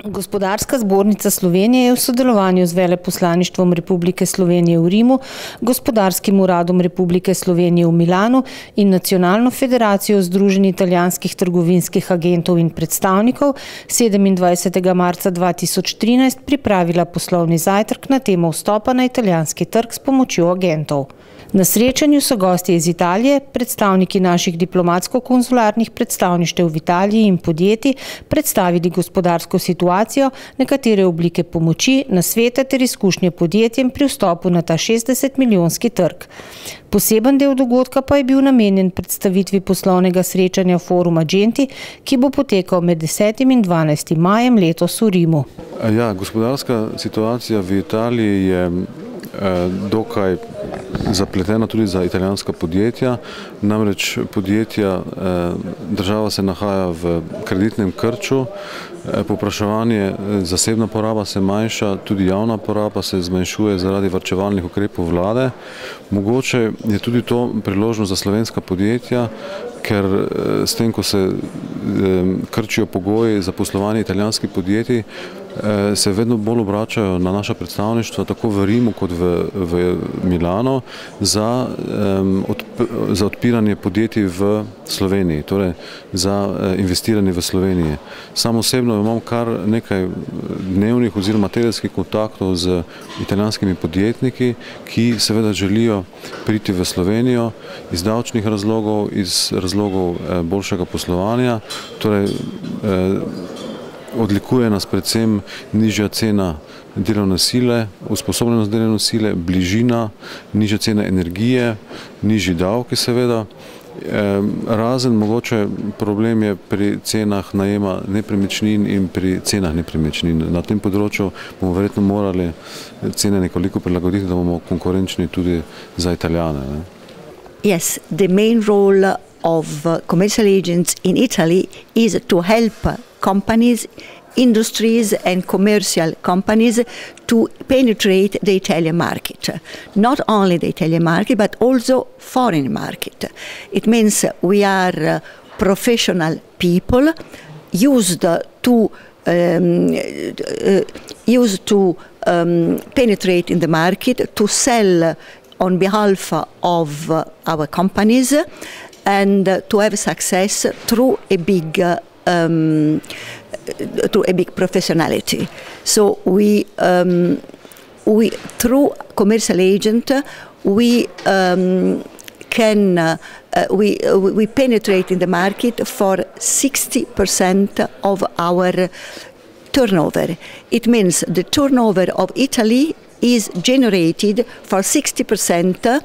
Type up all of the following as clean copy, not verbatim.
Gospodarska zbornica Slovenije je v sodelovanju z Veleposlaništvom Republike Slovenije v Rimu, Gospodarskim uradom Republike Slovenije v Milanu in Nacionalno federacijo Združenj italijanskih trgovinskih agentov in predstavnikov 27. marca 2013 pripravila poslovni zajtrk na temo vstopa na italijanski trg s pomočjo agentov. Na srečanju so gostje iz Italije, predstavniki naših diplomatsko-konzularnih predstavništev v Italiji in podjetij predstavili gospodarsko situacijo, nekatere oblike pomoči, nasvete ter izkušnje podjetjem pri vstopu na ta 60-milijonski trg. Poseben del dogodka pa je bil namenjen predstavitvi poslovnega srečanja Forum Agenti, ki bo potekal med 10. in 12. majem letos v Rimu. Ja, gospodarska situacija v Italiji je dokaj zapletena tudi za italijanska podjetja, namreč država se nahaja v kreditnem krču, povpraševanje, zasebna poraba se manjša, tudi javna poraba se zmanjšuje zaradi varčevalnih ukrepov vlade. Mogoče je tudi to priložnost za slovenska podjetja, ker s tem, ko se krčijo pogoji za poslovanje italijanskih podjetij, se vedno bolj obračajo na naša predstavništva, tako v Rimu kot v Milano, za odpiranje podjetij v Sloveniji, torej za investiranje v Sloveniji. Sam osebno imam kar nekaj dnevnih oziroma tedenskih kontaktov z italijanskimi podjetniki, ki seveda želijo priti v Slovenijo iz davčnih razlogov, iz razlogov boljšega poslovanja, torej odlikuje nas predvsem nižja cena delovne sile, usposobljenost delovne sile, bližina, nižja cena energije, nižji davki seveda. Razen mogoče problem je pri cenah najema nepremičnin in pri cenah nepremičnin. Na tem področju bomo verjetno morali cene nekoliko prilagoditi, da bomo konkurenčni tudi za Italijane. Yes, the main role of commercial agents in Italy is to help companies, industries and commercial companies to penetrate the Italian market. Not only the Italian market, but also foreign market. It means we are professional people used to penetrate in the market, to sell on behalf of our companies and to have success through a big professionality. So we through commercial agent we penetrate in the market for 60% of our turnover. It means the turnover of Italy is generated for 60%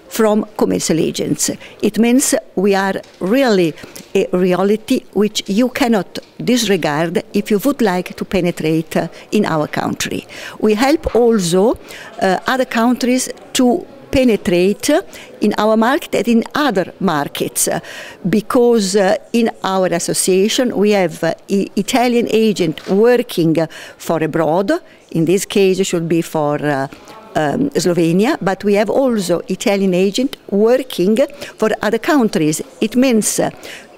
from commercial agents. It means we are really a reality which you cannot disregard if you would like to penetrate in our country. We help also other countries to penetrate in our market and in other markets, because in our association we have Italian agent working for abroad. In this case it should be for Slovenia, but we have also Italian agent working for other countries. It means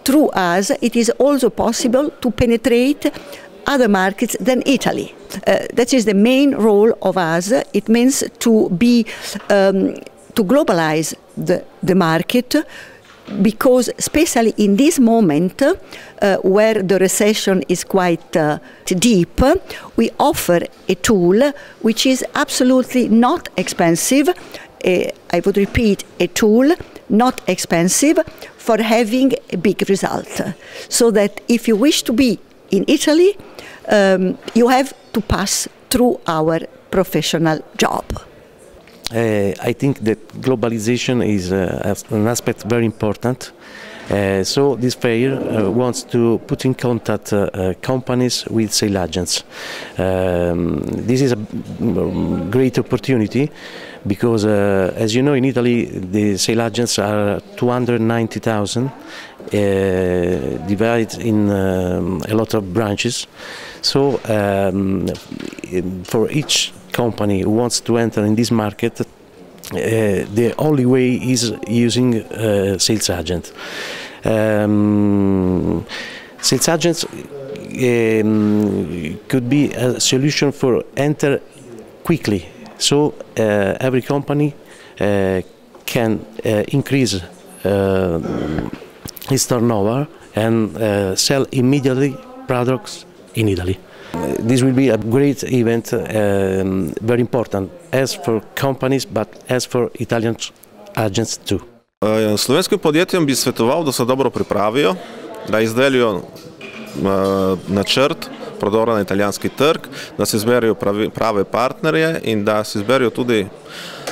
through us it is also possible to penetrate other markets than Italy. That is the main role of us. It means to globalize the market, because especially in this moment where the recession is quite deep, we offer a tool which is absolutely not expensive. I would repeat, a tool not expensive for having a big result. So that if you wish to be in Italy, you have to pass through our professional job. I think that globalization is an aspect very important. So this fair wants to put in contact companies with sales agents. This is a great opportunity because, as you know, in Italy the sales agents are 290,000, divided in a lot of branches. So for each company who wants to enter in this market, the only way is using sales agent. Sales agents could be a solution for enter quickly. So every company can increase its turnover and sell immediately products in Italy. This will be a great event, very important as for companies but as for Italian agents too. Slovenskim podjetjem bi svetoval, da se dobro pripravijo, da izdelijo načrt prodora na italijanski trg, da se izberijo prave partnerje in da se izberijo tudi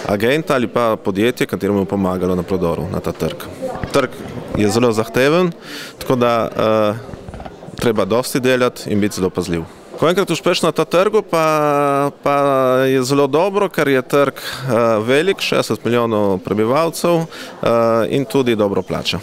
agenta ali pa podjetje, kateremu je pomagalo na prodoru na ta trg. Trg je zelo zahteven, tako da treba dosti delati in biti zelo pazljiv. Ko enkrat uspešno na ta trgu, pa je zelo dobro, ker je trg velik, 60 milijonov prebivalcev in tudi dobro plača.